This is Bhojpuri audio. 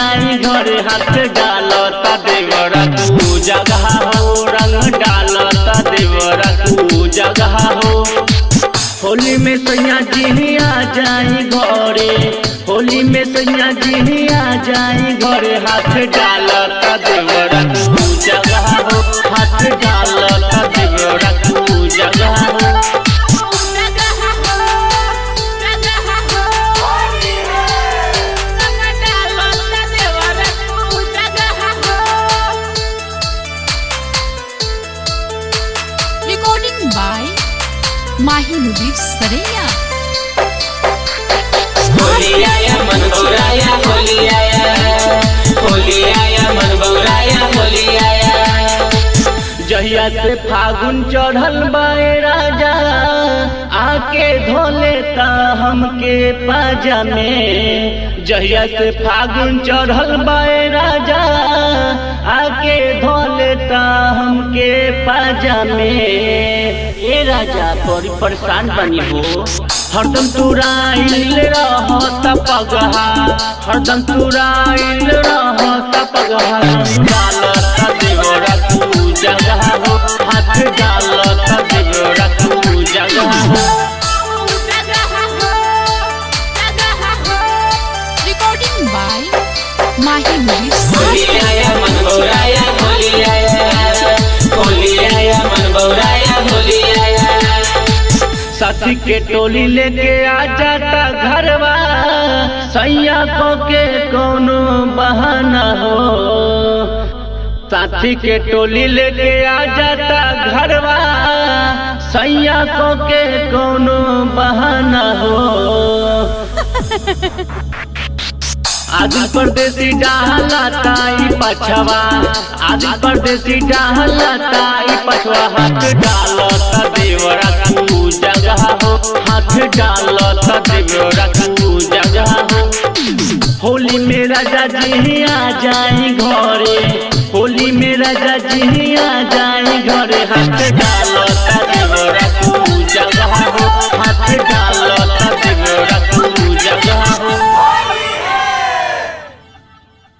जाई घरे हाथ डालता देवरा तू जगह हो रंग डालता देवरा तू जगह हो। होली में सैया जी आ जाई घरे, होली में सैया जी आ जाई घरे हाथ डालता देवरा तू जगह हो, हाथ डालता देवरा तू जगह हो। Recording by Mahi Mudir Saraiya। Holi आया मन बौराया, होली आया, होली आया मन बौराया, होली आया। जहिया से फागुन चढ़ल बाए राजा आके धोले ता हमके पाजा में। जहिया से फागुन चढ़ल बाए राजा आके धोले ता हमके पाजा में। ए राजा बड़ी परेशान बनी हो, हरदम तुराइल रहता पगहा, हरदम तुराइल रहता पगहा। डालता देवरा तू जगह हो, हाथ डालता देवरा तू जगह हो। Recording by Mahi Mudir Holi Saraiya। आया मन बौराया, होली आया, होली आया मन बौराया, होली आया। साथी के टोली लेके आ जाता घरवा, सैया को के कोनो बहाना हो। साथी के टोली लेके आ जाता घरवा, सैया को के कोनो बहाना हो। आदि परदेसी डालता ई पछवा, आदि परदेसी डालता ई पछवा। हाथ डालता देवरा तू जगह हो, हाथ डालता देवरा तू जगह हो। होली में राजा जी आ जाई घरे, होली में राजा जी आ जाई घरे हाथ डाल